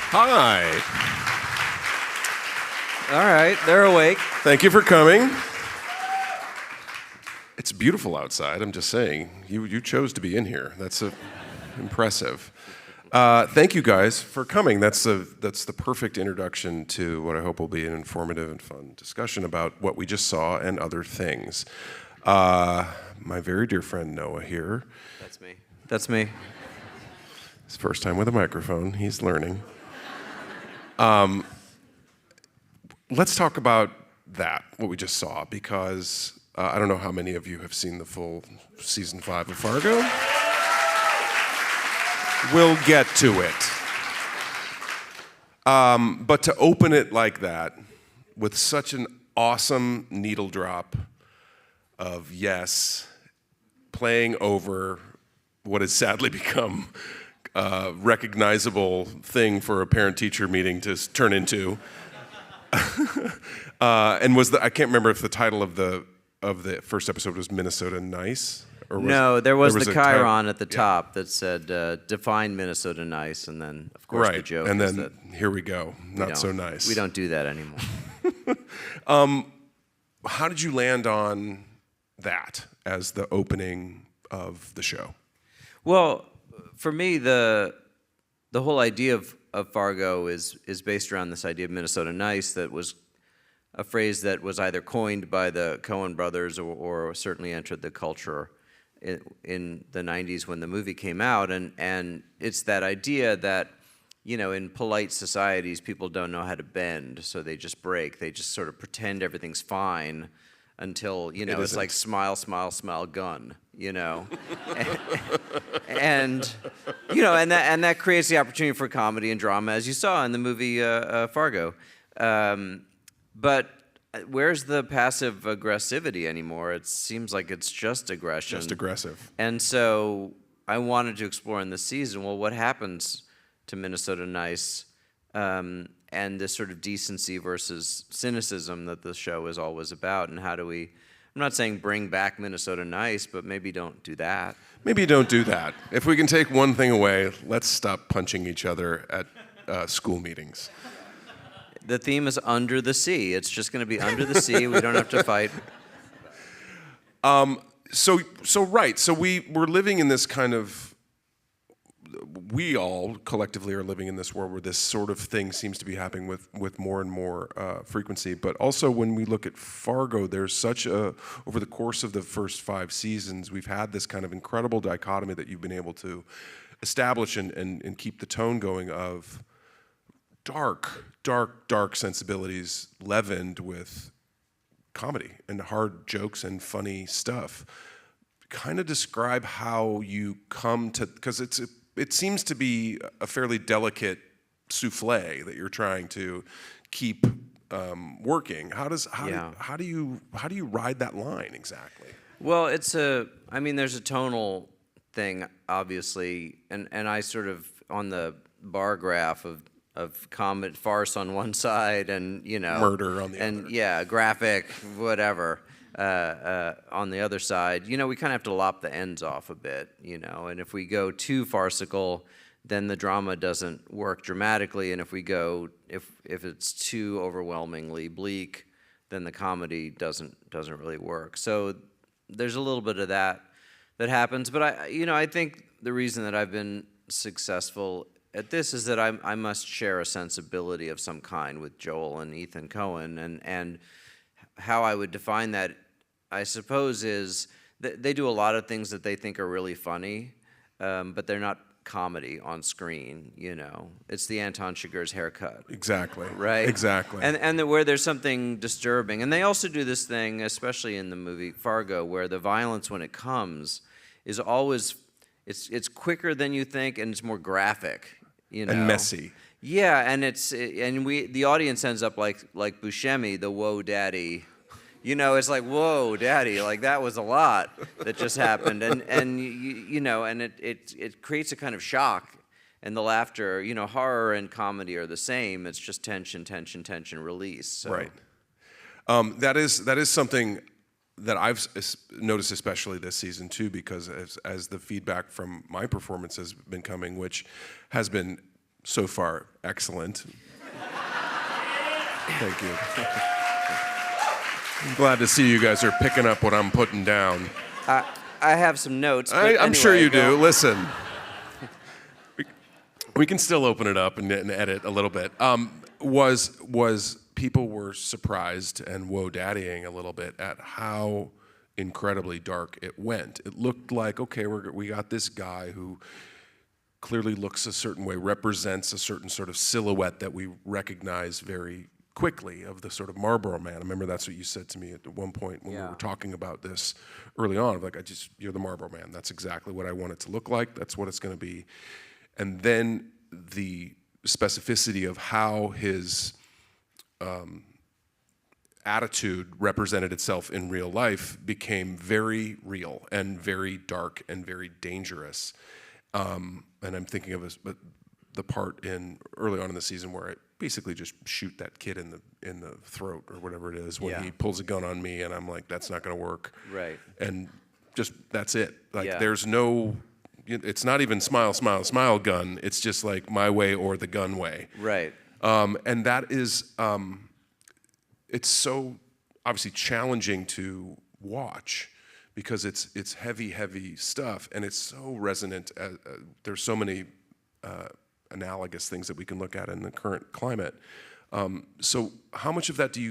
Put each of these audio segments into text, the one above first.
Hi. All right, they're awake. Thank you for coming. It's beautiful outside, I'm just saying. You chose to be in here. That's impressive. Thank you guys for coming. That's the perfect introduction to what I hope will be an informative and fun discussion about what we just saw and other things. My very dear friend Noah here. That's me. His first time with a microphone. He's learning. Let's talk about that, what we just saw, because I don't know how many of you have seen the full season 5 of Fargo. We'll get to it. But to open it like that, with such an awesome needle drop of yes, playing over what has sadly become a recognizable thing for a parent-teacher meeting to turn into. And I can't remember if the title of the first episode was Minnesota Nice? Or No, there was the chyron at the top that said, define Minnesota nice, and then, of course, the joke and is then that here we go, not so nice. We don't do that anymore. How did you land on that as the opening of the show? Well, for me, the whole idea of Fargo is based around this idea of Minnesota nice, that was a phrase that was either coined by the Coen Brothers or certainly entered the culture in the 90s when the movie came out. And it's that idea that, in polite societies, people don't know how to bend, so they just break. They just sort of pretend everything's fine until, it's like smile, smile, smile, gun, and that creates the opportunity for comedy and drama, as you saw in the movie Fargo. But where's the passive aggressivity anymore? It seems like it's just aggression. Just aggressive. And so I wanted to explore in this season, well, what happens to Minnesota nice, and this sort of decency versus cynicism that the show is always about, and how do we, I'm not saying bring back Minnesota nice, but maybe don't do that. Maybe don't do that. If we can take one thing away, let's stop punching each other at school meetings. The theme is under the sea. It's just going to be under the sea. We don't have to fight. So we're living in this kind of, we all collectively are living in this world where this sort of thing seems to be happening with more and more frequency. But also when we look at Fargo, there's over the course of the first 5 seasons, we've had this kind of incredible dichotomy that you've been able to establish and keep the tone going of dark sensibilities leavened with comedy and hard jokes and funny stuff. Kind of describe how you come to, because it seems to be a fairly delicate souffle that you're trying to keep working. How do you ride that line exactly? Well, there's a tonal thing, obviously, and I sort of, on the bar graph of comedy, farce on one side, and murder on the other. And graphic, whatever, on the other side. We kind of have to lop the ends off a bit, And if we go too farcical, then the drama doesn't work dramatically. And if it's too overwhelmingly bleak, then the comedy doesn't really work. So there's a little bit of that happens. But I think the reason that I've been successful at this is that I must share a sensibility of some kind with Joel and Ethan Coen, and how I would define that, I suppose, is that they do a lot of things that they think are really funny, but they're not comedy on screen. It's the Anton Chigurh's haircut. Exactly. Right. Exactly. And where there's something disturbing, and they also do this thing, especially in the movie Fargo, where the violence when it comes is always it's quicker than you think, and it's more graphic. And messy. Yeah, and the audience ends up like Buscemi, the whoa daddy. It's like, whoa daddy, like that was a lot that just happened, and it creates a kind of shock, and the laughter. Horror and comedy are the same. It's just tension, release. So. Right. That is something that I've noticed, especially this season too, because as the feedback from my performance has been coming, which has been so far, excellent. Thank you. I'm glad to see you guys are picking up what I'm putting down. I have some notes. But I'm sure anyway, you do. go. Listen, we can still open it up and edit a little bit. Was people were surprised and whoa-daddying a little bit at how incredibly dark it went. It looked like, okay, we got this guy who clearly looks a certain way, represents a certain sort of silhouette that we recognize very quickly of the sort of Marlboro Man. I remember that's what you said to me at one point when we were talking about this early on. Like, you're the Marlboro Man. That's exactly what I want it to look like. That's what it's going to be. And then the specificity of how his attitude represented itself in real life became very real and very dark and very dangerous. And I'm thinking of the part early on in the season where I basically just shoot that kid in the throat or whatever it is when he pulls a gun on me, and I'm like, that's not going to work. Right. And just that's it. Like there's no. It's not even smile, smile, smile gun. It's just like my way or the gun way. Right. And that is, it's so obviously challenging to watch because it's heavy, heavy stuff, and it's so resonant. There's so many analogous things that we can look at in the current climate. So how much of that do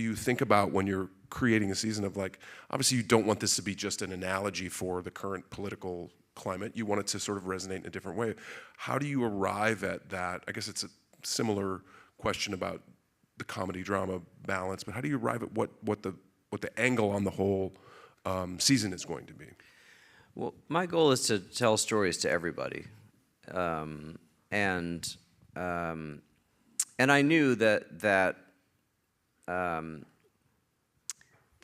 you think about when you're creating a season of, like, obviously you don't want this to be just an analogy for the current political climate. You want it to sort of resonate in a different way. How do you arrive at that? I guess it's a similar question about the comedy drama balance, but how do you arrive at what the angle on the whole season is going to be? Well, my goal is to tell stories to everybody, and I knew that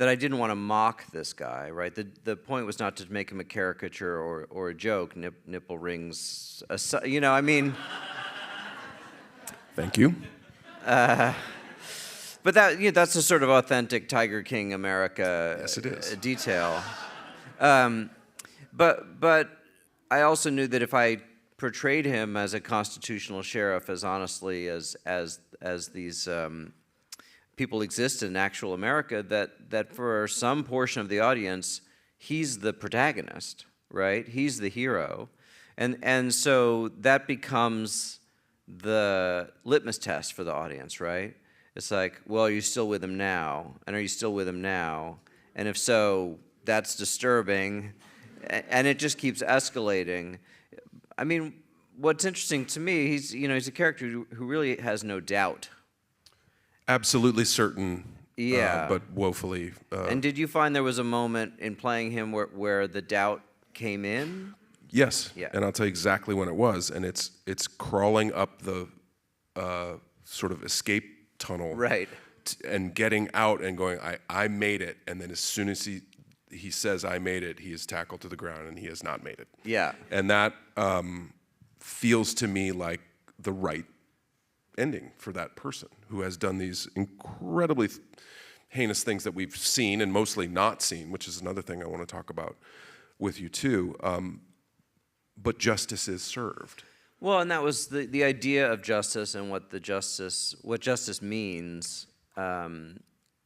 I didn't want to mock this guy, right? The point was not to make him a caricature or a joke. Nipple rings, I mean. Thank you. But that's a sort of authentic Tiger King America Yes, it is. Detail. But I also knew that if I portrayed him as a constitutional sheriff as honestly as these people exist in actual America, that for some portion of the audience, he's the protagonist, right? He's the hero. And so that becomes the litmus test for the audience, right? It's like, well, are you still with him now? And are you still with him now? And if so, that's disturbing. And it just keeps escalating. I mean, what's interesting to me, he's a character who really has no doubt. Absolutely certain, Yeah. but woefully. And did you find there was a moment in playing him where the doubt came in? Yes, Yeah. and I'll tell you exactly when it was, and it's crawling up the sort of escape tunnel, Right. And getting out and going, I made it, and then as soon as he says I made it, he is tackled to the ground, and he has not made it. Yeah. And that feels to me like the right ending for that person who has done these incredibly heinous things that we've seen and mostly not seen, which is another thing I want to talk about with you too. But justice is served. Well, and that was the idea of justice and what justice means,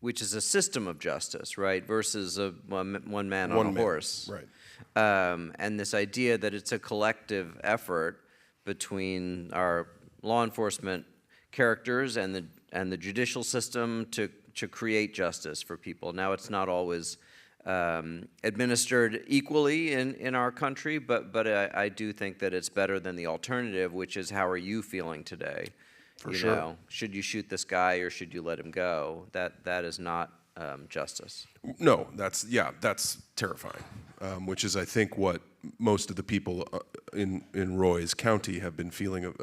which is a system of justice, right, versus one man on a horse. Right. And this idea that it's a collective effort between our law enforcement characters and the judicial system to create justice for people. Now, it's not always administered equally in our country, but I do think that it's better than the alternative, which is how are you feeling today? For sure. Should you shoot this guy or should you let him go? That is not justice. No, that's terrifying, which is I think what most of the people in Roy's County have been feeling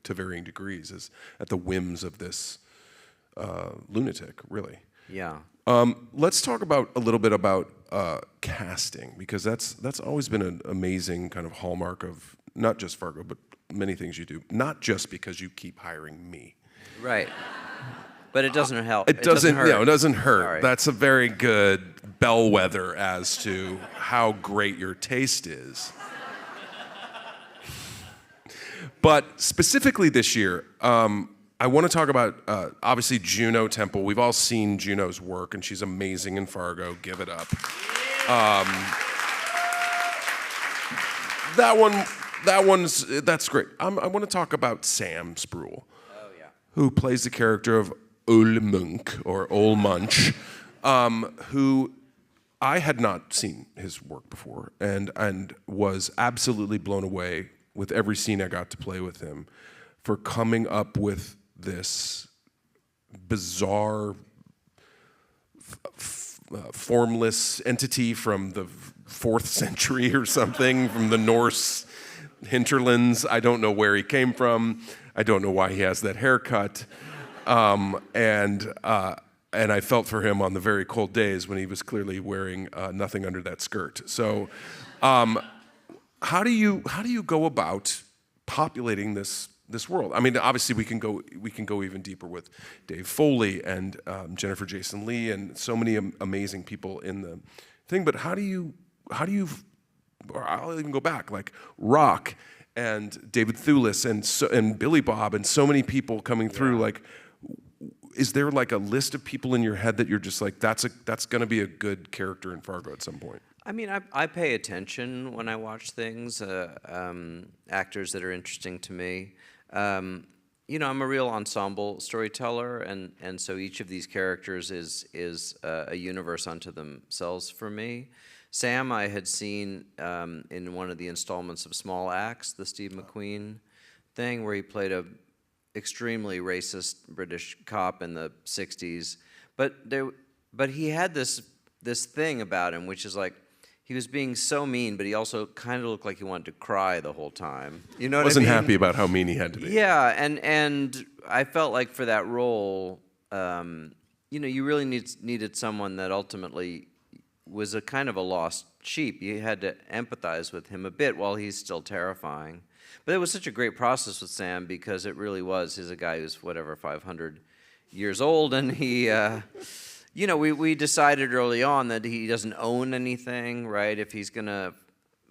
to varying degrees, is at the whims of this lunatic, really. Yeah. Let's talk a little bit about casting, because that's always been an amazing kind of hallmark of not just Fargo, but many things you do. Not just because you keep hiring me. Right. But it doesn't help. It doesn't hurt. No, it doesn't hurt. Right. That's a very good bellwether as to how great your taste is. But specifically this year, I want to talk about, obviously, Juno Temple. We've all seen Juno's work, and she's amazing in Fargo. Give it up. That's great. I want to talk about Sam Spruell, who plays the character of Ole Munch, or Ole Munch, who I had not seen his work before, and was absolutely blown away with every scene I got to play with him for coming up with this bizarre, formless entity from the 4th century or something, from the Norse hinterlands. I don't know where he came from. I don't know why he has that haircut. And I felt for him on the very cold days when he was clearly wearing nothing under that skirt. So, how do you go about populating this world? I mean, obviously we can go even deeper with Dave Foley and Jennifer Jason Leigh and so many amazing people in the thing. But how do you? Or I'll even go back, like Rock and David Thewlis and Billy Bob and so many people coming through. Like, is there like a list of people in your head that you're just like, that's going to be a good character in Fargo at some point? I mean, I pay attention when I watch things, actors that are interesting to me. I'm a real ensemble storyteller, and so each of these characters is a universe unto themselves for me. Sam I had seen in one of the installments of Small Axe, the Steve McQueen thing, where he played a extremely racist British cop in the 60s. But he had this thing about him, which is like, he was being so mean, but he also kind of looked like he wanted to cry the whole time. You know what I mean? Wasn't happy about how mean he had to be. Yeah, and I felt like for that role, you really needed someone that ultimately was a kind of a lost sheep. You had to empathize with him a bit while he's still terrifying. But it was such a great process with Sam because it really was. He's a guy who's, 500 years old, and he... we decided early on that he doesn't own anything, right? If he's going to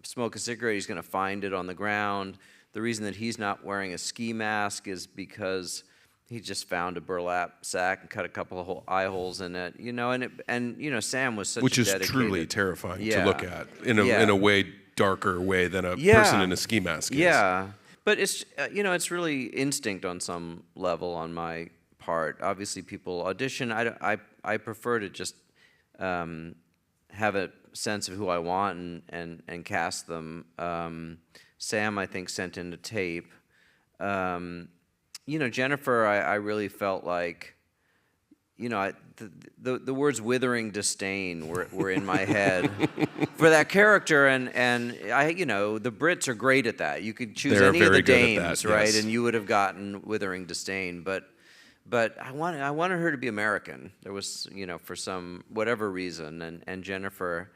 smoke a cigarette, he's going to find it on the ground. The reason that he's not wearing a ski mask is because he just found a burlap sack and cut a couple of eye holes in it, and Sam was such Which a is dedicated... truly terrifying to look at in a way darker way than a person in a ski mask is. Yeah, but it's it's really instinct on some level on my part. Obviously, people audition. I prefer to just have a sense of who I want and cast them. Sam, I think, sent in a tape. Jennifer, I really felt like, the words withering disdain were in my head for that character, and the Brits are great at that. You could choose any of the dames, right, yes. And you would have gotten withering disdain, but I wanted her to be American. There was, for some whatever reason, and Jennifer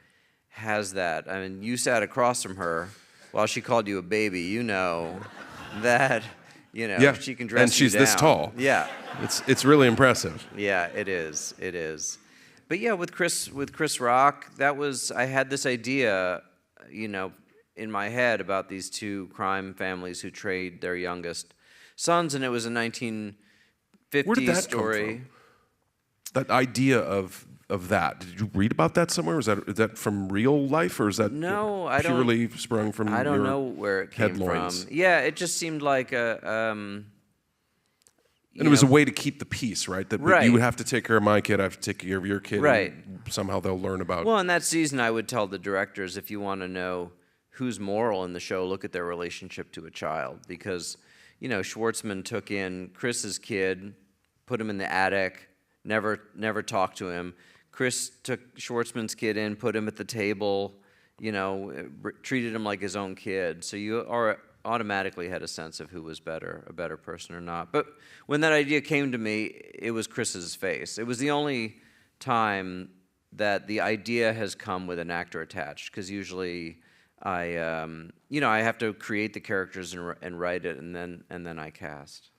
has that. I mean, you sat across from her while she called you a baby. That she can dress and she's you down. This tall. Yeah, it's really impressive. Yeah, it is. It is. But yeah, with Chris Rock, I had this idea, in my head about these two crime families who trade their youngest sons, and it was a 1950s Where did that story. come from? That idea of that. Did you read about that somewhere? Is that from real life, or is that purely sprung from? I don't know where it came headlines? from. Yeah, it just seemed like and it was a way to keep the peace, right? That right. You would have to take care of my kid, I have to take care of your kid, right? And somehow they'll learn about. Well, in that season, I would tell the directors, if you want to know who's moral in the show, look at their relationship to a child, because Schwartzman took in Chris's kid, put him in the attic, never talked to him. Chris took Schwartzman's kid in, put him at the table, treated him like his own kid. So you automatically had a sense of who was a better person or not. But when that idea came to me, it was Chris's face. It was the only time that the idea has come with an actor attached, because usually I have to create the characters and write it, and then I cast.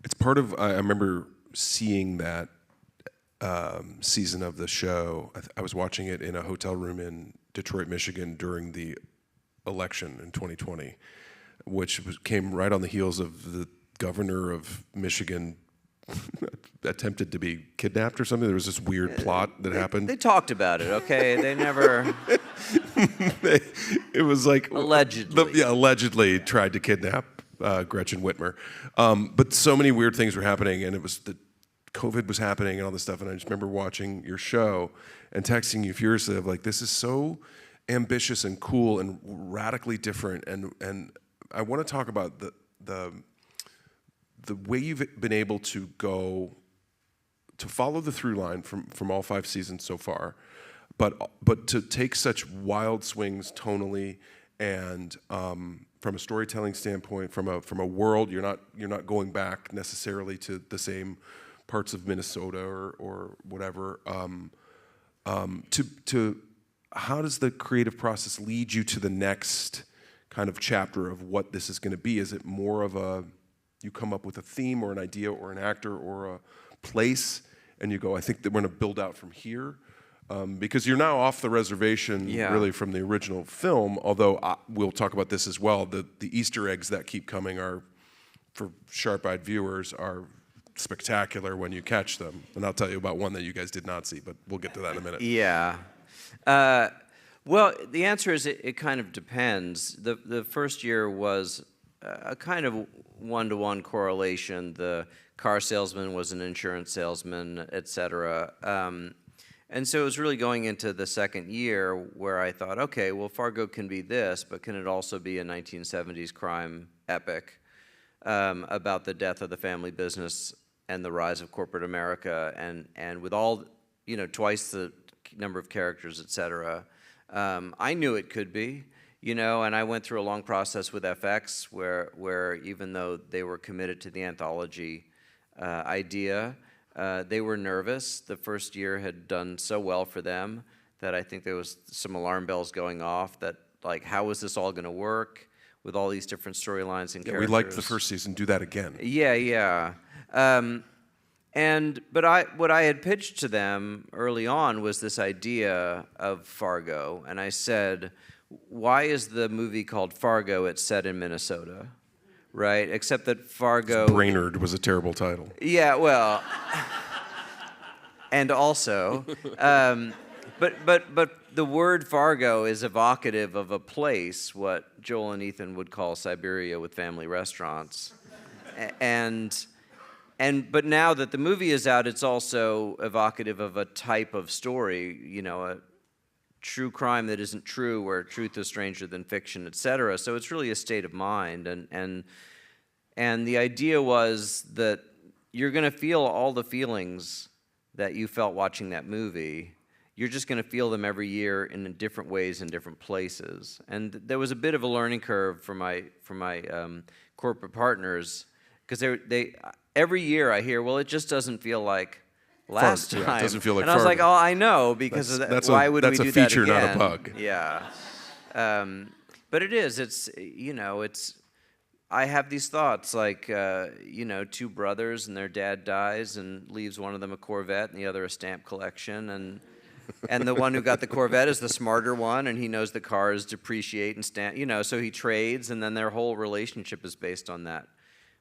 It's part of. I remember seeing that season of the show. I was watching it in a hotel room in Detroit, Michigan during the election in 2020. came right on the heels of the governor of Michigan attempted to be kidnapped or something. There was this weird plot that happened. They talked about it, okay? They never... It was like... Allegedly. Allegedly tried to kidnap Gretchen Whitmer. But so many weird things were happening, and it was the COVID was happening and all this stuff, and I just remember watching your show and texting you furiously of like, this is so ambitious and cool and radically different, and I want to talk about the way you've been able to follow the through line from all 5 seasons so far, but to take such wild swings tonally and from a storytelling standpoint, from a world, you're not going back necessarily to the same parts of Minnesota or whatever. To how does the creative process lead you to the next kind of chapter of what this is going to be? Is it more of you come up with a theme or an idea or an actor or a place, and you go, I think that we're going to build out from here? Because you're now off the reservation, really, from the original film, although we'll talk about this as well. The Easter eggs that keep coming are, for sharp-eyed viewers, are spectacular when you catch them. And I'll tell you about one that you guys did not see, but we'll get to that in a minute. Yeah. Well, the answer is it kind of depends. The first year was a kind of one-to-one correlation. The car salesman was an insurance salesman, et cetera. And so it was really going into the second year where I thought, okay, well, Fargo can be this, but can it also be a 1970s crime epic about the death of the family business and the rise of corporate America, and with all, twice the number of characters, et cetera. I knew it could be, and I went through a long process with FX where even though they were committed to the anthology idea, they were nervous. The first year had done so well for them that I think there was some alarm bells going off that, like, how is this all going to work with all these different storylines and characters? We liked the first season. Do that again. Yeah. But what I had pitched to them early on was this idea of Fargo, and I said, why is the movie called Fargo? It's set in Minnesota, right? Except that Fargo... Brainerd was a terrible title. Yeah, well, and also, but the word Fargo is evocative of a place, what Joel and Ethan would call Siberia with family restaurants, but now that the movie is out, it's also evocative of a type of story, a true crime that isn't true, where truth is stranger than fiction, et cetera. So it's really a state of mind, and the idea was that you're going to feel all the feelings that you felt watching that movie. You're just going to feel them every year in different ways in different places. And there was a bit of a learning curve for my corporate partners, because they every year I hear, well, it just doesn't feel like last time. Yeah, it doesn't feel like and I was like, oh, I know, because why would we do that again? That's a feature, not a bug. Yeah. But it is. It's, I have these thoughts like, two brothers and their dad dies and leaves one of them a Corvette and the other a stamp collection, and the one who got the Corvette is the smarter one, and he knows the cars depreciate and so he trades, and then their whole relationship is based on that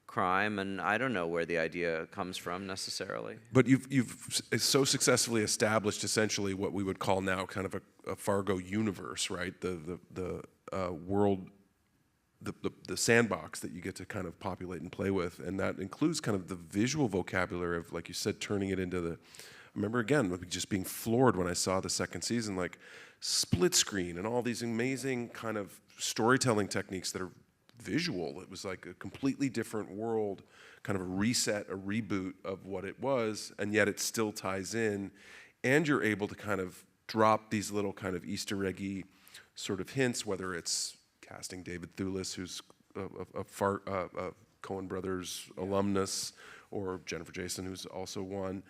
crime, and I don't know where the idea comes from necessarily. But you've so successfully established essentially what we would call now kind of a Fargo universe, right? The world, the sandbox that you get to kind of populate and play with, and that includes kind of the visual vocabulary of, like you said, turning it into I remember again just being floored when I saw the second season, like split screen and all these amazing kind of storytelling techniques that are visual. It was like a completely different world, kind of a reset, a reboot of what it was, and yet it still ties in, and you're able to kind of drop these little kind of Easter eggy sort of hints, whether it's casting David Thewlis, who's a Coen Brothers alumnus, or Jennifer Jason, who's also one,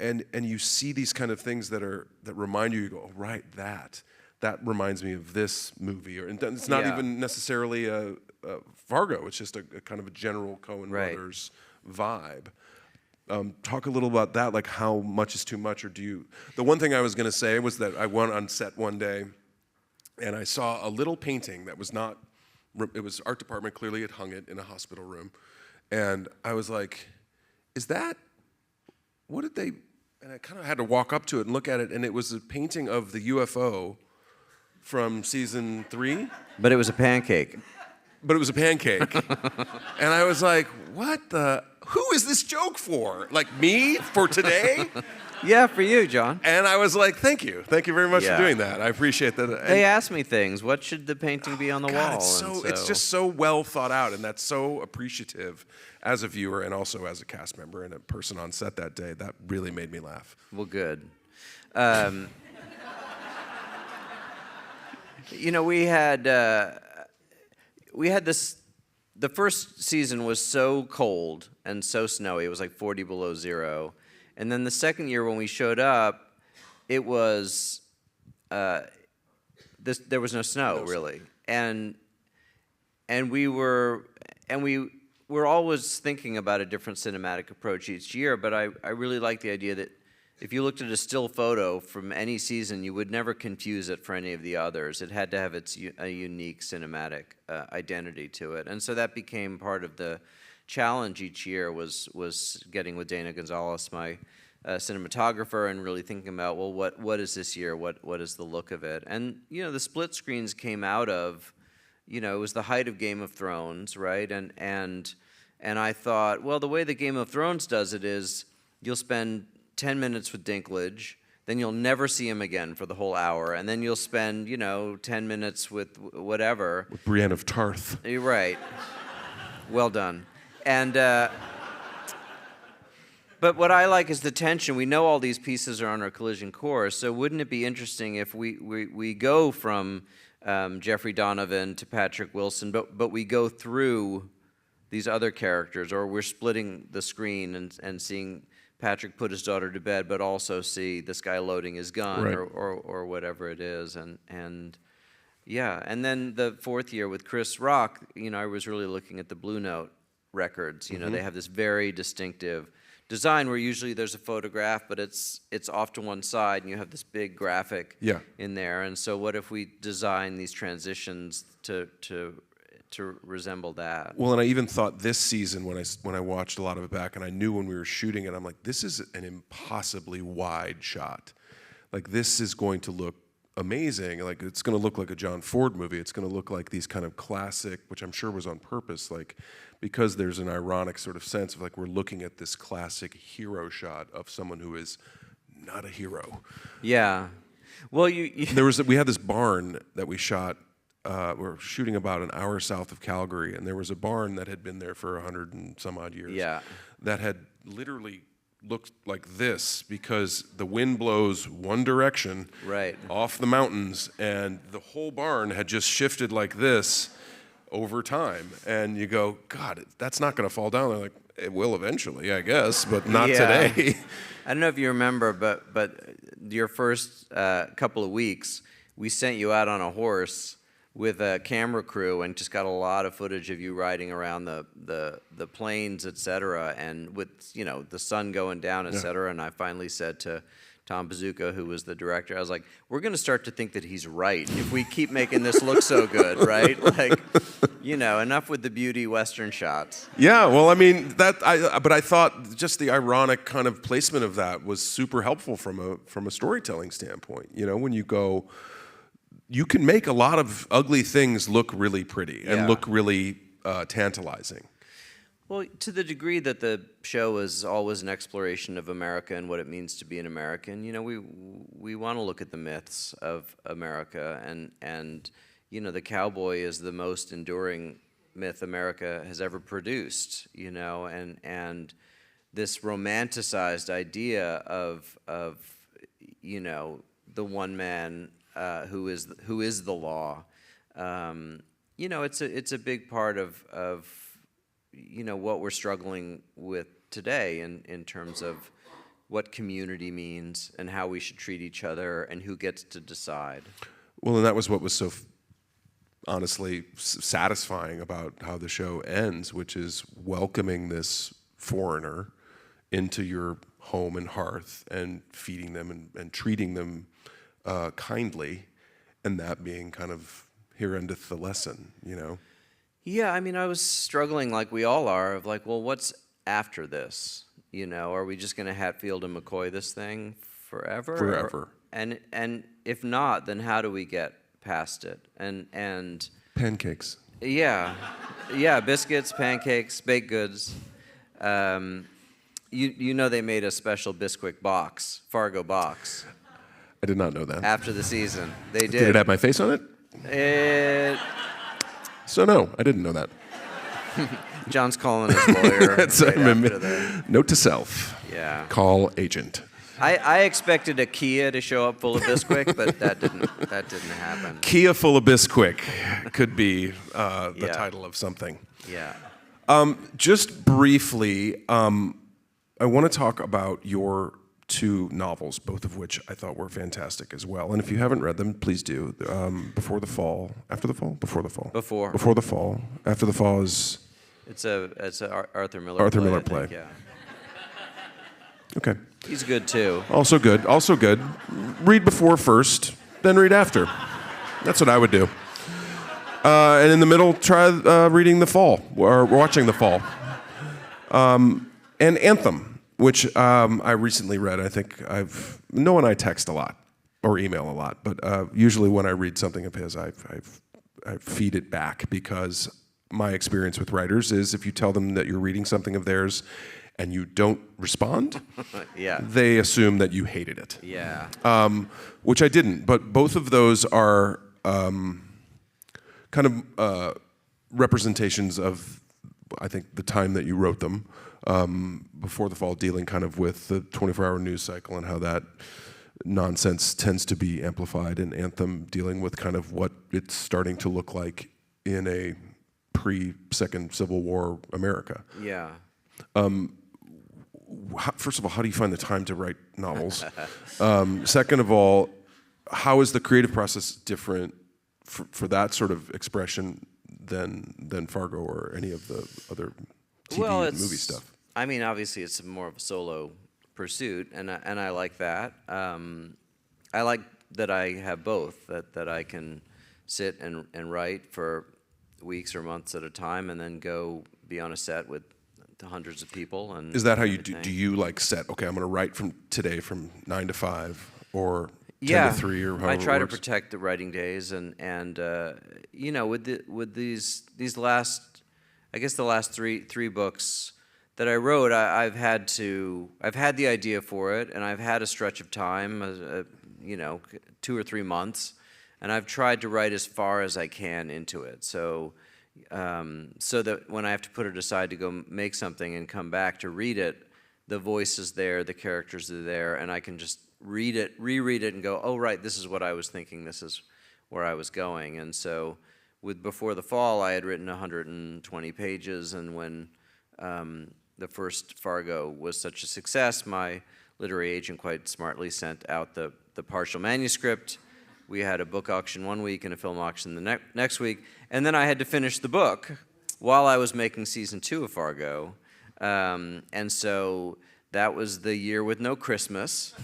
and you see these kind of things that remind you go, oh, right, that reminds me of this movie, and it's not even necessarily a Fargo. It's just a kind of a general Coen Brothers vibe. Talk a little about that, like how much is too much, or do you? The one thing I was going to say was that I went on set one day, and I saw a little painting that was not It was art department, clearly had hung it in a hospital room. And I was like, what did they, and I kind of had to walk up to it and look at it, and it was a painting of the UFO from season 3. But it was a pancake. But it was a pancake. And I was like, who is this joke for? Like me for today? Yeah, for you, John. And I was like, thank you. Thank you very much for doing that. I appreciate that. And They asked me things. What should the painting be on the wall? It's just so well thought out, and that's so appreciative as a viewer and also as a cast member and a person on set that day. That really made me laugh. Well, good. We had this. The first season was so cold and so snowy. It was like 40 below zero. And then the second year when we showed up, it was there was no snow really, and we were always thinking about a different cinematic approach each year. But I really like the idea that if you looked at a still photo from any season, you would never confuse it for any of the others. It had to have a unique cinematic identity to it, and so that became part of the challenge each year was getting with Dana Gonzalez, my cinematographer, and really thinking about, well, what is this year? What is the look of it? And the split screens came out of, it was the height of Game of Thrones, right? And I thought, well, the way that Game of Thrones does it is you'll spend 10 minutes with Dinklage, then you'll never see him again for the whole hour, and then you'll spend 10 minutes with whatever. With Brienne of Tarth. You're right. Well done. And but what I like is the tension. We know all these pieces are on our collision course, so wouldn't it be interesting if we go from Jeffrey Donovan to Patrick Wilson, but we go through these other characters, or we're splitting the screen and seeing Patrick put his daughter to bed, but also see this guy loading his gun, right, or whatever it is, and yeah. And then the fourth year with Chris Rock, I was really looking at the Blue Note records. They have this very distinctive design where usually there's a photograph, but it's off to one side, and you have this big graphic in there. And so, what if we design these transitions to resemble that? Well, and I even thought this season when I watched a lot of it back, and I knew when we were shooting it, I'm like, this is an impossibly wide shot. Like, this is going to look amazing. Like, it's going to look like a John Ford movie. It's going to look like these kind of classic, which I'm sure was on purpose, like, because there's an ironic sort of sense of like we're looking at this classic hero shot of someone who is not a hero. Yeah. Well, we had this barn that we shot. We're shooting about an hour south of Calgary, and there was a barn that had been there for 100 and some odd years. Yeah. That had literally looked like this because the wind blows one direction, right, off the mountains, and the whole barn had just shifted like this over time. And you go, God, that's not going to fall down. They're like, it will eventually, I guess, but not today. I don't know if you remember, but your first couple of weeks, we sent you out on a horse with a camera crew and just got a lot of footage of you riding around the plains, et cetera, and with the sun going down, et cetera. And I finally said to Tom Bazooka, who was the director, I was like, we're going to start to think that he's right if we keep making this look so good, right? Like, enough with the beauty Western shots. Yeah, well, I mean, but I thought just the ironic kind of placement of that was super helpful from a storytelling standpoint. When you go, you can make a lot of ugly things look really pretty and look really tantalizing. Well, to the degree that the show is always an exploration of America and what it means to be an American, we want to look at the myths of America, and the cowboy is the most enduring myth America has ever produced, and this romanticized idea of the one man who is the law, it's a big part of what we're struggling with today in terms of what community means and how we should treat each other and who gets to decide. Well, and that was what was so honestly satisfying about how the show ends, which is welcoming this foreigner into your home and hearth and feeding them and treating them kindly, and that being kind of here endeth the lesson, Yeah, I mean, I was struggling like we all are of like, well, what's after this? You know, are we just going to Hatfield and McCoy this thing forever? Forever. And if not, then how do we get past it? And Pancakes. yeah, yeah, biscuits, pancakes, baked goods. You know they made a special Bisquick box, Fargo box, I did not know that. after the season. They did. Did it have my face on it? It, So no, I didn't know that. John's calling his lawyer. That's right a after the, note to self. yeah. Call agent. I expected a Kia to show up full of Bisquick, but that didn't happen. Kia full of Bisquick could be the Yeah. title of something. Yeah. Just briefly, I want to talk about your two novels, both of which I thought were fantastic as well. And if you haven't read them, please do. Before the Fall, After the Fall, Before the Fall. Before. Before the Fall. After the Fall is It's a Arthur Miller Arthur play, Miller I think, play. yeah. okay. He's good too. Also good. Also good. Read before first, then read after. That's what I would do. And in the middle, try reading The Fall or watching The Fall. And Anthem, which I recently read. I think Noah and I text a lot or email a lot, but usually when I read something of his, I feed it back because my experience with writers is if you tell them that you're reading something of theirs and you don't respond, Yeah. they assume that you hated it. Yeah. Which I didn't, but both of those are kind of representations of, I think, the time that you wrote them. Before the Fall, dealing kind of with the 24-hour news cycle and how that nonsense tends to be amplified, and Anthem dealing with kind of what it's starting to look like in a pre-Second Civil War America. Yeah. First of all, how do you find the time to write novels? Second of all, how is the creative process different for that sort of expression than Fargo or any of the other TV and movie stuff? I mean, obviously, it's more of a solo pursuit, and I like that. I like that I have both. That I can sit and write for weeks or months at a time, and then go be on a set with hundreds of people. And Is that how you do? Do you like set? Okay, I'm going to write from today from 9 to 5 or 10 to 3 or however I try it to works? protect the writing days, and you know, with these last, I guess the last three books that I wrote, I've had the idea for it, and I've had a stretch of time, you know, 2 or 3 months, and I've tried to write as far as I can into it. So that when I have to put it aside to go make something and come back to read it, the voice is there, the characters are there, and I can just read it, reread it, and go, oh, right, this is what I was thinking, this is where I was going. And so with Before the Fall, I had written 120 pages, and when the first Fargo was such a success, my literary agent quite smartly sent out the partial manuscript. We had a book auction one week and a film auction the next week, and then I had to finish the book while I was making season 2 of Fargo. And so that was the year with no Christmas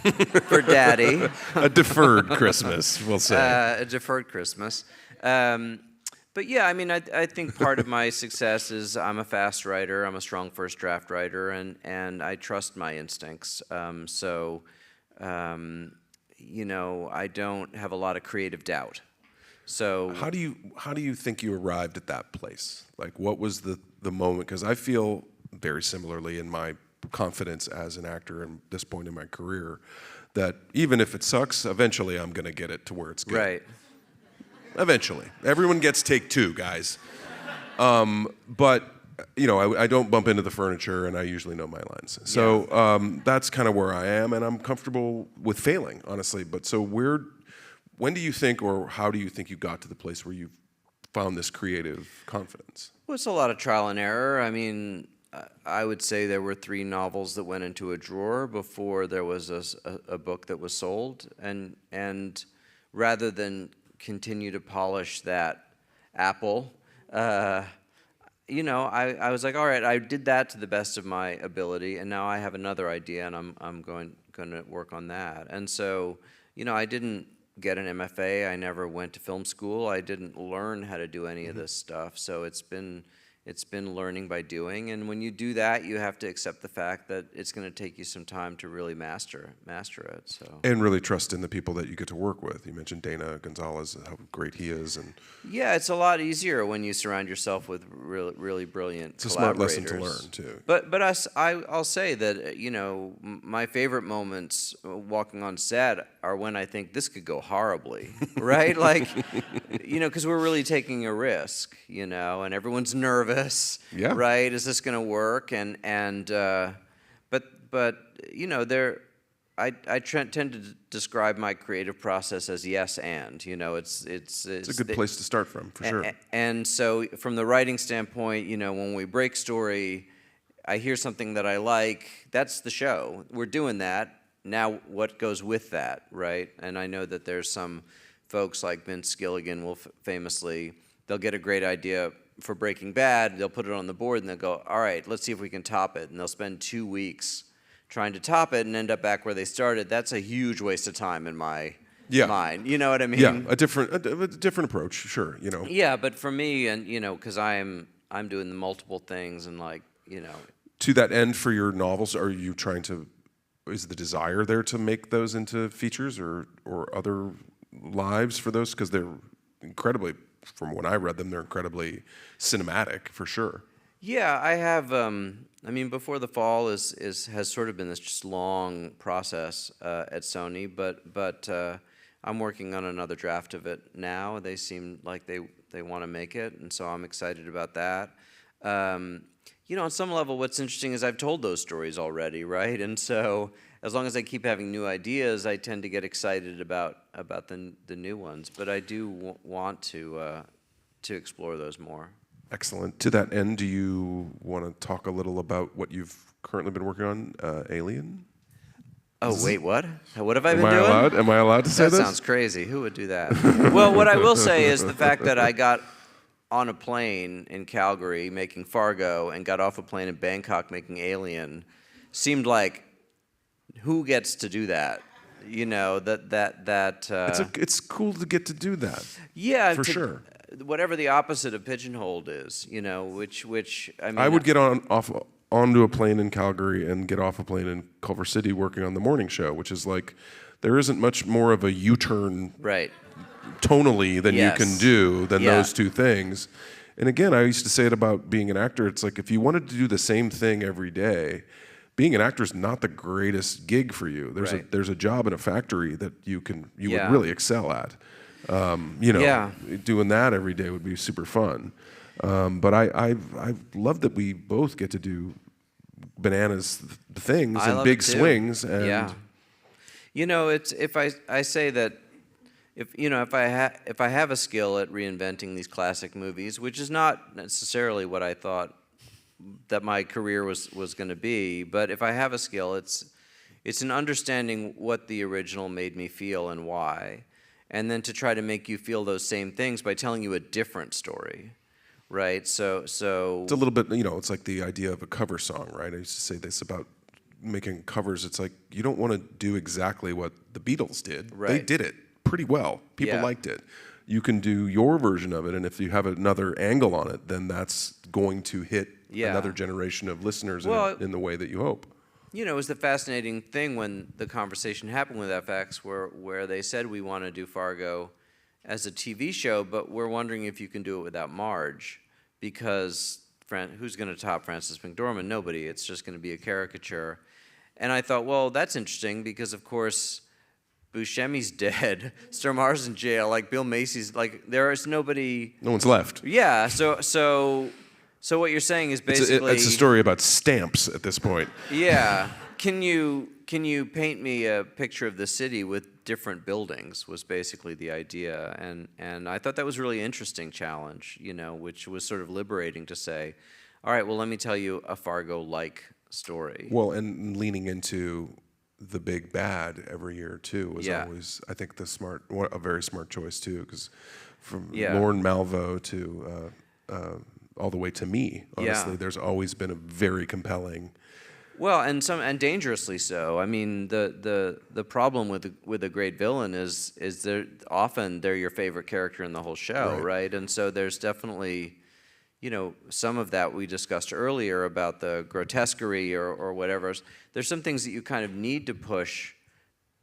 for Daddy. A deferred Christmas, we'll say. A deferred Christmas. But yeah, I mean, I think part of my success is I'm a fast writer, I'm a strong first draft writer, and I trust my instincts. You know, I don't have a lot of creative doubt. So How do you think you arrived at that place? Like, what was the moment? Because I feel very similarly in my confidence as an actor at this point in my career that even if it sucks, eventually I'm going to get it to where it's good. right. Eventually. Everyone gets take 2, guys. But, you know, I don't bump into the furniture, and I usually know my lines. So that's kind of where I am, and I'm comfortable with failing, honestly. But so when do you think, or how do you think you got to the place where you've found this creative confidence? Well, it's a lot of trial and error. I mean, I would say there were 3 novels that went into a drawer before there was a book that was sold. And rather than continue to polish that apple, you know, I was like, all right, I did that to the best of my ability, and now I have another idea, and I'm going to work on that. And so, you know, I didn't get an MFA. I never went to film school. I didn't learn how to do any of this stuff. So it's been learning by doing. And when you do that, you have to accept the fact that it's going to take you some time to really master it. So. And really trust in the people that you get to work with. You mentioned Dana Gonzalez, how great he is, and yeah, it's a lot easier when you surround yourself with really brilliant. It's a smart lesson to learn too. But I'll say that my favorite moments walking on set are when I think this could go horribly, right? Like, because we're really taking a risk, and everyone's nervous. Yeah. Right? Is this going to work? But I tend to describe my creative process as yes and. It's a good place to start from, for sure. And so from the writing standpoint, when we break story, I hear something that I like. That's the show. We're doing that. Now, what goes with that, right? And I know that there's some folks like Vince Gilligan will famously, they'll get a great idea for Breaking Bad, they'll put it on the board and they'll go, all right, let's see if we can top it. And they'll spend 2 weeks trying to top it and end up back where they started. That's a huge waste of time in my mind. You know what I mean? Yeah, a different approach, sure. Yeah, but for me, and because I'm doing the multiple things and To that end, for your novels, are you trying to? Is the desire there to make those into features or other lives for those? Because they're incredibly. From when I read them, they're incredibly cinematic, for sure. Yeah, I have. Before the Fall has sort of been this just long process at Sony, but I'm working on another draft of it now. They seem like they want to make it, and so I'm excited about that. On some level, what's interesting is I've told those stories already, right? And so as long as I keep having new ideas, I tend to get excited about the new ones. But I do want to explore those more. Excellent. To that end, do you want to talk a little about what you've currently been working on, Alien? Oh, wait, what? What have I been doing? Am I allowed to say this? That sounds crazy. Who would do that? Well, what I will say is the fact that I got on a plane in Calgary making Fargo and got off a plane in Bangkok making Alien seemed like, who gets to do that? It's cool to get to do that. Yeah, for sure. Whatever the opposite of pigeonholed is, which I mean, I would get onto a plane in Calgary and get off a plane in Culver City working on the morning show, which is like there isn't much more of a U-turn right tonally than yes. you can do than yeah. those two things. And again, I used to say it about being an actor. It's like if you wanted to do the same thing every day, being an actor is not the greatest gig for you. There's a job in a factory that you yeah. would really excel at. Yeah. Doing that every day would be super fun. But I love that we both get to do bananas things and big swings. And yeah. It's if I say that if I have a skill at reinventing these classic movies, which is not necessarily what I thought that my career was going to be, but if I have a skill, it's an understanding what the original made me feel and why, and then to try to make you feel those same things by telling you a different story, right? So it's a little bit, it's like the idea of a cover song, right? I used to say this about making covers. It's like you don't want to do exactly what the Beatles did. Right. They did it pretty well. People yeah. liked it. You can do your version of it, and if you have another angle on it, then that's going to hit yeah. another generation of listeners in the way that you hope. It was the fascinating thing when the conversation happened with FX where they said we want to do Fargo as a TV show, but we're wondering if you can do it without Marge, because who's going to top Frances McDormand? Nobody. It's just going to be a caricature. And I thought, well, that's interesting because, of course, Buscemi's dead. Stormar's in jail. Like Bill Macy's, like there is nobody. No one's left. Yeah. So what you're saying is basically it's a story about stamps at this point. Yeah. Can you paint me a picture of the city with different buildings? Was basically the idea, and I thought that was a really interesting challenge. Which was sort of liberating to say, all right, well, let me tell you a Fargo-like story. Well, and leaning into the big bad every year too was yeah. always, I think, a very smart choice too, because from yeah. Lorne Malvo to all the way to me, honestly, yeah. there's always been a very compelling Well, and dangerously so. I mean, the problem with a great villain is they're your favorite character in the whole show, right? And so there's definitely, some of that we discussed earlier about the grotesquerie or whatever. There's some things that you kind of need to push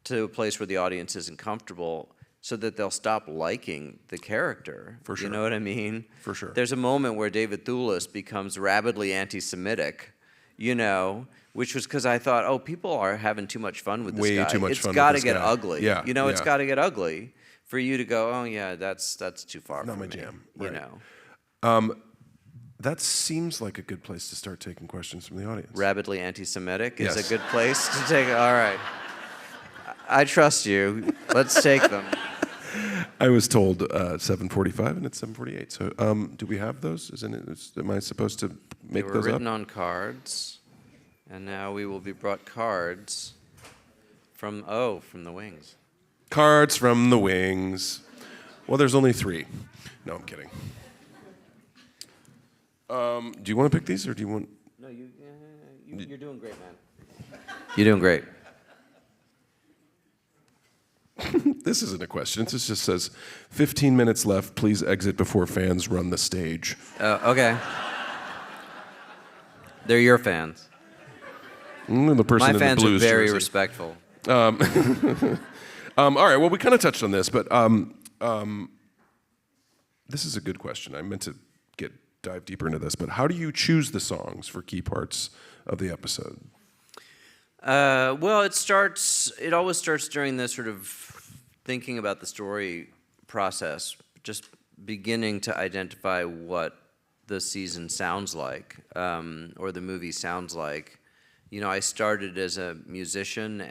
to a place where the audience isn't comfortable, so that they'll stop liking the character. For sure. You know what I mean? For sure. There's a moment where David Thewlis becomes rabidly anti-Semitic, which was because I thought, people are having too much fun with this guy. Way too much fun with It's got to this get guy. ugly. Yeah, It's yeah. got to get ugly for you to go, oh yeah, that's too far Not from my me. jam. You Right. know. That seems like a good place to start taking questions from the audience. Rabidly anti-Semitic is Yes. a good place to take. All right. I trust you. Let's take them. I was told 7:45 and it's 7:48. So do we have those? Am I supposed to They make were those written up? on cards, and now we will be brought cards from the wings. Cards from the wings. Well, there's only 3. No, I'm kidding. Do you want to pick these, or do you want? No, you're doing great, man. You're doing great. This isn't a question. This just says, 15 minutes left. Please exit before fans run the stage. Okay. They're your fans. The person My in the fans are blues very jersey. respectful. All right. Well, we kind of touched on this, but this is a good question. I meant to dive deeper into this, but how do you choose the songs for key parts of the episode? Well, it always starts during the sort of thinking about the story process, just beginning to identify what the season sounds like, or the movie sounds like. I started as a musician,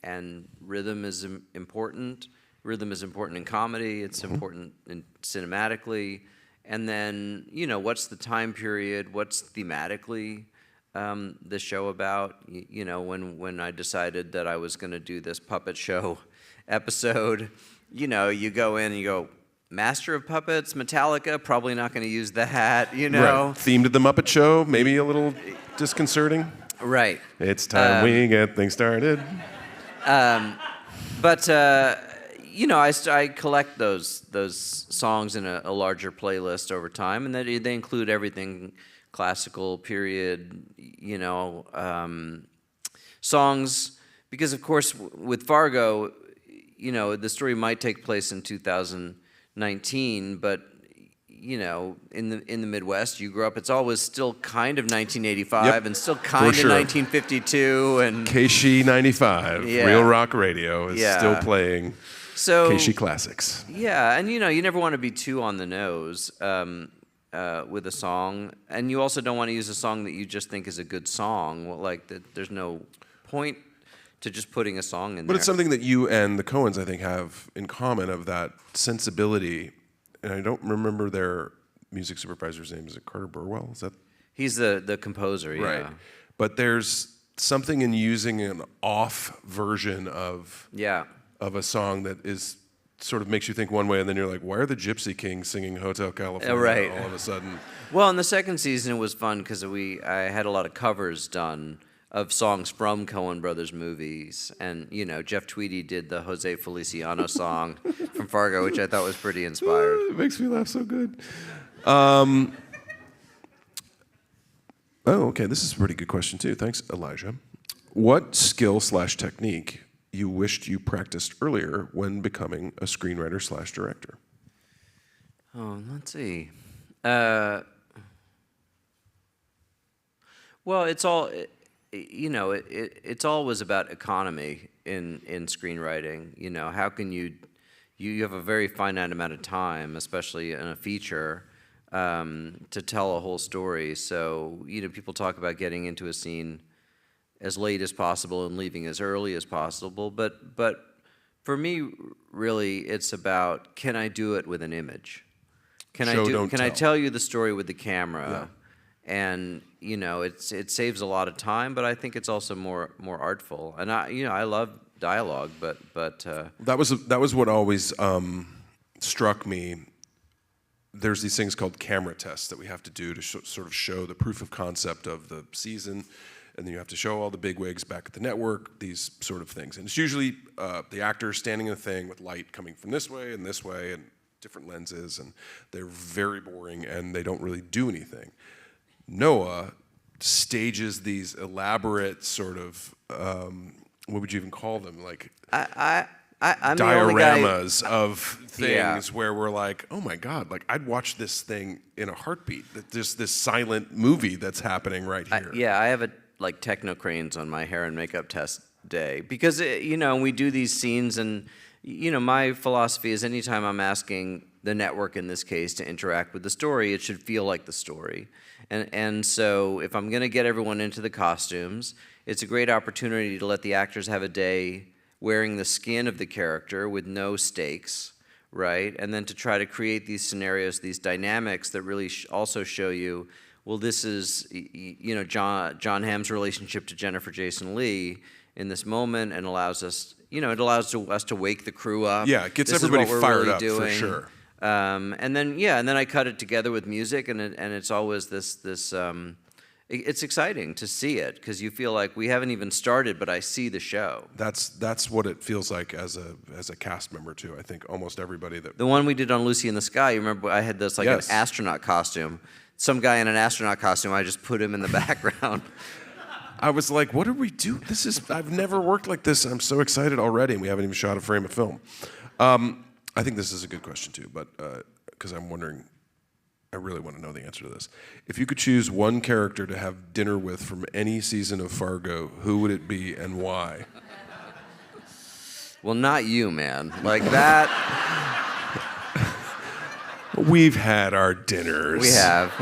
and rhythm is important. Rhythm is important in comedy. It's important cinematically. And then, what's the time period? What's thematically the show about? When I decided that I was going to do this puppet show episode, you go in and you go, Master of Puppets, Metallica, probably not going to use that, Right. Themed to the Muppet Show, maybe a little disconcerting. Right. It's time we get things started. But I collect those songs in a larger playlist over time, and they include everything classical, period, songs. Because of course, with Fargo, the story might take place in 2019, but in the Midwest, you grew up. It's always still kind of 1985, Yep, and still kind of sure. 1952, and KSHE 95, Yeah. Real Rock Radio is Yeah. still playing so KSHE classics. yeah, and you never want to be too on the nose with a song, and you also don't want to use a song that you just think is a good song. There's no point to just putting a song in But there. it's something that you and the Coens, I think, have in common, of that sensibility. And I don't remember their music supervisor's name. Is it Carter Burwell? Is that He's the composer, yeah. right? But there's something in using an off version of Yeah. a song that is sort of makes you think one way, and then you're like, why are the Gypsy Kings singing Hotel California Right. all of a sudden? Well, in the second season, it was fun because I had a lot of covers done of songs from Coen Brothers movies, and Jeff Tweedy did the Jose Feliciano song from Fargo, which I thought was pretty inspired. It makes me laugh so good. Oh, okay. This is a pretty good question too. Thanks, Elijah. What skill/technique you wished you practiced earlier when becoming a screenwriter/director? Oh, let's see. Well, it's all. It's always about economy in screenwriting. How can you have a very finite amount of time, especially in a feature, to tell a whole story. So people talk about getting into a scene as late as possible and leaving as early as possible, but for me, really, it's about, can I do it with an image? Can I tell you the story with the camera? Yeah. And it saves a lot of time, but I think it's also more artful. And I love dialogue, but That was what always struck me. There's these things called camera tests that we have to do to sort of show the proof of concept of the season. and then you have to show all the bigwigs back at the network, these sort of things. And it's usually the actor standing in a thing with light coming from this way and different lenses, and they're very boring and they don't really do anything. Noah stages these elaborate sort of, what would you even call them? Like I'm the only guy, dioramas of things where we're like, oh my God, like I'd watch this thing in a heartbeat. Just this silent movie that's happening right here. I have like techno cranes on my hair and makeup test day because we do these scenes, and my philosophy is anytime I'm asking the network in this case to interact with the story, it should feel like the story. And so if I'm going to get everyone into the costumes, it's a great opportunity to let the actors have a day wearing the skin of the character with no stakes, right? And then to try to create these scenarios, these dynamics that really also show you, well, this is, Jon Hamm's relationship to Jennifer Jason Leigh in this moment, and allows us, it allows us to wake the crew up. Yeah, it gets This everybody is what we're fired really up doing. for sure. And then I cut it together with music, and it's always this. It's exciting to see it because you feel like we haven't even started, but I see the show. That's what it feels like as a cast member too. I think almost everybody that the one we did on Lucy in the Sky. You remember I had this an astronaut costume. Some guy in an astronaut costume. I just put him in the background. I was like, what do we do? I've never worked like this. I'm so excited already, and we haven't even shot a frame of film. I think this is a good question too, but because I'm wondering. I really want to know the answer to this. If you could choose one character to have dinner with from any season of Fargo, who would it be and why? Well, not you, man. Like that. We've had our dinners. We have.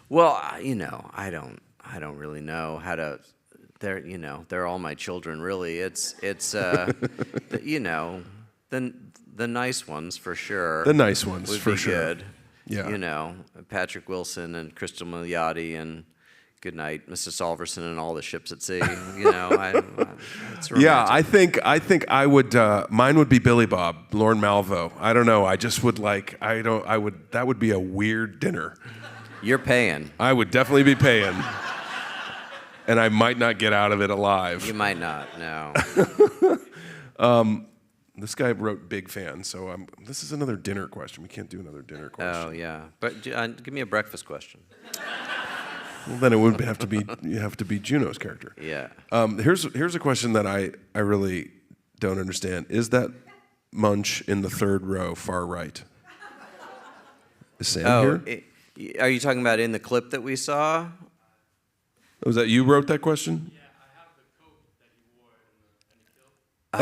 Well, I don't really know how to. They're all my children, really. It's the nice ones for sure. The nice ones would for be sure. Good. Yeah. Patrick Wilson and Crystal Milioti and Goodnight, Mrs. Solverson and all the ships at sea. It's romantic. Yeah, I think I would. Mine would be Billy Bob, Lorne Malvo. I don't know. I just would like. I would. That would be a weird dinner. You're paying. I would definitely be paying. And I might not get out of it alive. You might not. No. This guy wrote big fan, so this is another dinner question. We can't do another dinner question. Oh yeah, but give me a breakfast question. Well, then it would have to be Juno's character. Yeah. Here's a question that I really don't understand. Is that Munch in the third row, far right? Is Sam here? Are you talking about in the clip that we saw? Was that you wrote that question? Yeah, I have the coat that he wore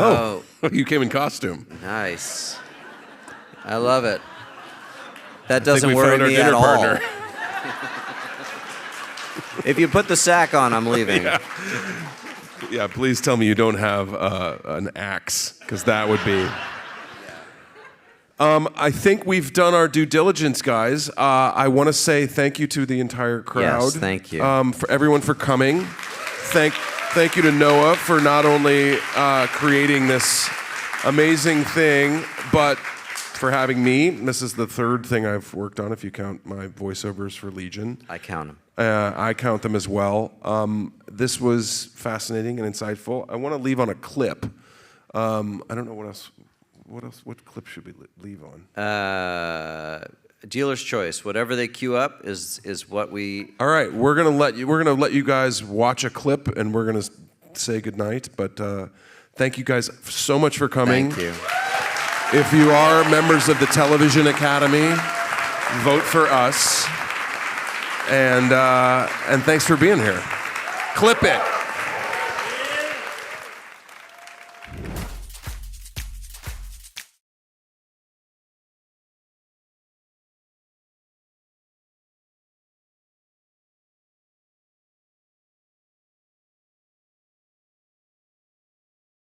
in the Oh, you came in costume. Nice. I love it. That I think doesn't we worry found our me dinner at all. partner. If you put the sack on, I'm leaving. Yeah, please tell me you don't have an axe, because that would be... I think we've done our due diligence, guys. I want to say thank you to the entire crowd. Yes, thank you. For everyone for coming. Thank you to Noah for not only creating this amazing thing, but for having me. This is the third thing I've worked on, if you count my voiceovers for Legion. I count them. I count them as well. This was fascinating and insightful. I want to leave on a clip. I don't know what else. What clip should we leave on? Dealer's choice. Whatever they queue up is what we. All right, we're gonna let you guys watch a clip, and we're gonna say goodnight. But thank you guys so much for coming. Thank you. If you are members of the Television Academy, vote for us. And thanks for being here. Clip it.